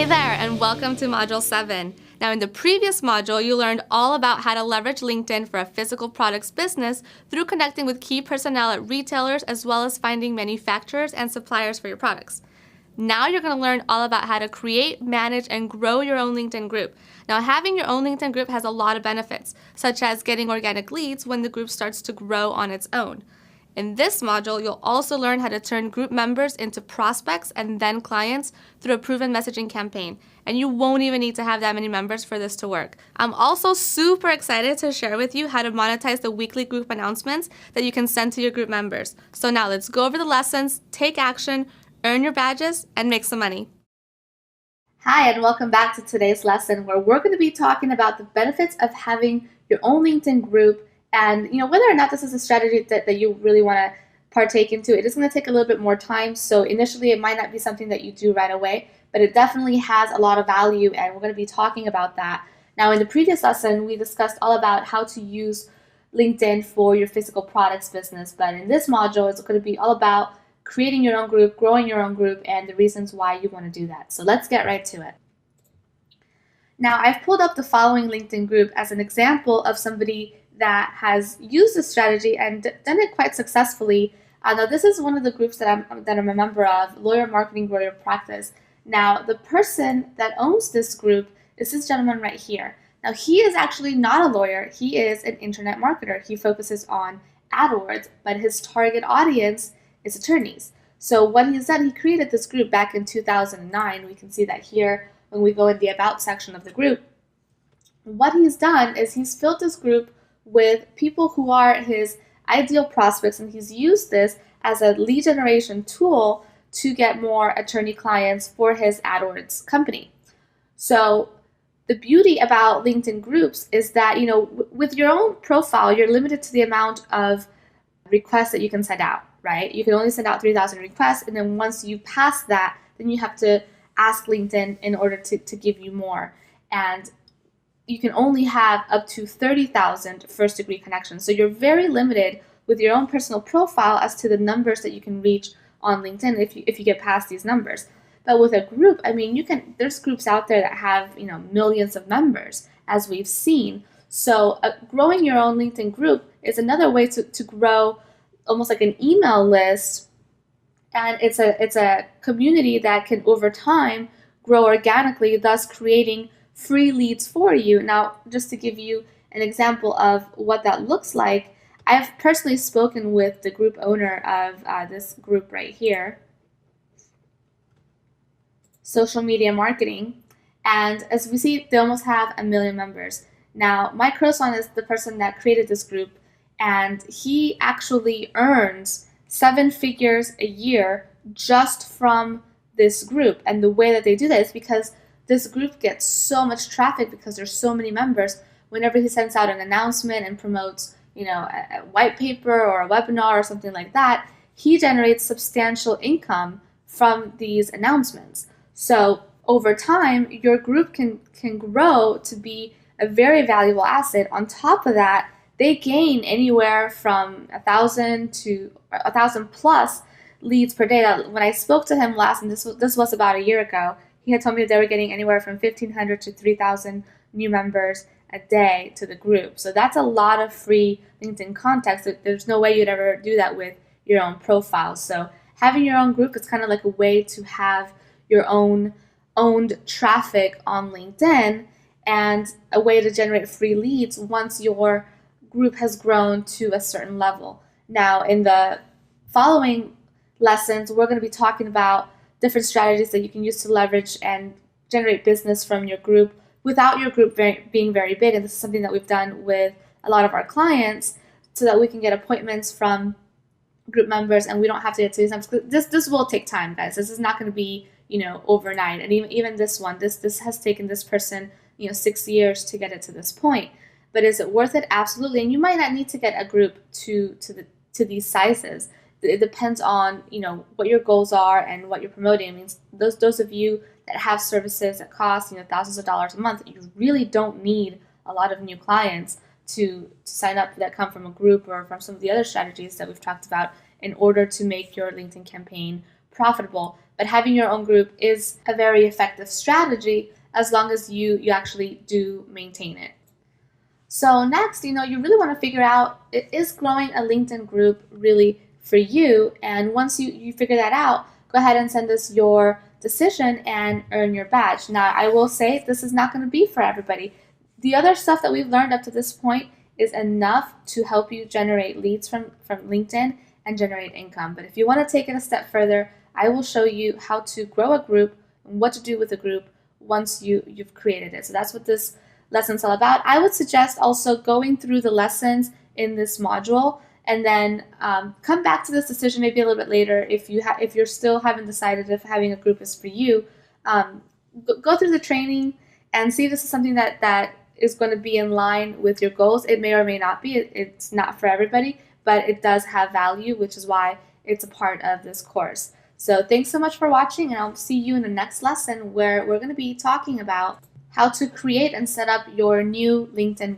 there, and welcome to Module 7. Now, in the previous module, you learned all about how to leverage LinkedIn for a physical products business through connecting with key personnel at retailers as well as finding manufacturers and suppliers for your products. Now you're going to learn all about how to create, manage, and grow your own LinkedIn group. Now, having your own LinkedIn group has a lot of benefits, such as getting organic leads when the group starts to grow on its own. In this module, you'll also learn how to turn group members into prospects and then clients through a proven messaging campaign. And you won't even need to have that many members for this to work. I'm also super excited to share with you how to monetize the weekly group announcements that you can send to your group members. So now let's go over the lessons, take action, earn your badges, and make some money. Hi, and welcome back to today's lesson where we're going to be talking about the benefits of having your own LinkedIn group. And whether or not this is a strategy that you really want to partake into, it is going to take a little bit more time. So initially, it might not be something that you do right away, but it definitely has a lot of value, and we're going to be talking about that. Now, in the previous lesson, we discussed all about how to use LinkedIn for your physical products business. But in this module, it's going to be all about creating your own group, growing your own group, and the reasons why you want to do that. So let's get right to it. Now, I've pulled up the following LinkedIn group as an example of somebody that has used this strategy and done it quite successfully. Now, this is one of the groups that I'm a member of, Lawyer Marketing Grow Your Practice. Now, the person that owns this group is this gentleman right here. Now, he is actually not a lawyer. He is an internet marketer. He focuses on AdWords, but his target audience is attorneys. So what he's done, he created this group back in 2009. We can see that here when we go in the About section of the group. What he's done is he's filled this group with people who are his ideal prospects, and he's used this as a lead generation tool to get more attorney clients for his AdWords company. So the beauty about LinkedIn groups is that, with your own profile, you're limited to the amount of requests that you can send out, right? You can only send out 3,000 requests, and then once you pass that, then you have to ask LinkedIn in order to give you more. And you can only have up to 30,000 first-degree connections. So you're very limited with your own personal profile as to the numbers that you can reach on LinkedIn if you get past these numbers. But with a group, there's groups out there that have millions of members, as we've seen. So growing your own LinkedIn group is another way to grow, almost like an email list, and it's a community that can over time grow organically, thus creating free leads for you. Now, just to give you an example of what that looks like, I've personally spoken with the group owner of this group right here, Social Media Marketing, and as we see, they almost have 1 million members. Now, Mike Croson is the person that created this group, and he actually earns 7 figures a year just from this group. And the way that they do that is because this group gets so much traffic because there's so many members. Whenever he sends out an announcement and promotes, a white paper or a webinar or something like that, he generates substantial income from these announcements. So over time, your group can grow to be a very valuable asset. On top of that, they gain anywhere from 1,000 to 1,000 plus leads per day. When I spoke to him last, and this was about a year ago, he had told me that they were getting anywhere from 1,500 to 3,000 new members a day to the group. So that's a lot of free LinkedIn contacts. There's no way you'd ever do that with your own profile. So having your own group is kind of like a way to have your own owned traffic on LinkedIn and a way to generate free leads once your group has grown to a certain level. Now, in the following lessons, we're going to be talking about different strategies that you can use to leverage and generate business from your group without your group being very big. And this is something that we've done with a lot of our clients so that we can get appointments from group members and we don't have to get to these numbers. This will take time, guys. This is not going to be, overnight. And even this one, this has taken this person, 6 years to get it to this point. But is it worth it? Absolutely. And you might not need to get a group to these sizes. It depends on what your goals are and what you're promoting. I mean, those of you that have services that cost thousands of dollars a month, you really don't need a lot of new clients to sign up that come from a group or from some of the other strategies that we've talked about in order to make your LinkedIn campaign profitable. But having your own group is a very effective strategy as long as you actually do maintain it. So next, you really want to figure out, is growing a LinkedIn group really for you? And once you figure that out, go ahead and send us your decision and earn your badge. Now, I will say this is not going to be for everybody. The other stuff that we've learned up to this point is enough to help you generate leads from LinkedIn and generate income. But if you want to take it a step further, I will show you how to grow a group and what to do with a group once you've created it. So that's what this lesson's all about. I would suggest also going through the lessons in this module and then come back to this decision maybe a little bit later if you're still haven't decided if having a group is for you. Go through the training and see if this is something that is going to be in line with your goals. It may or may not be. It's not for everybody, but it does have value, which is why it's a part of this course. So thanks so much for watching, and I'll see you in the next lesson where we're going to be talking about how to create and set up your new LinkedIn.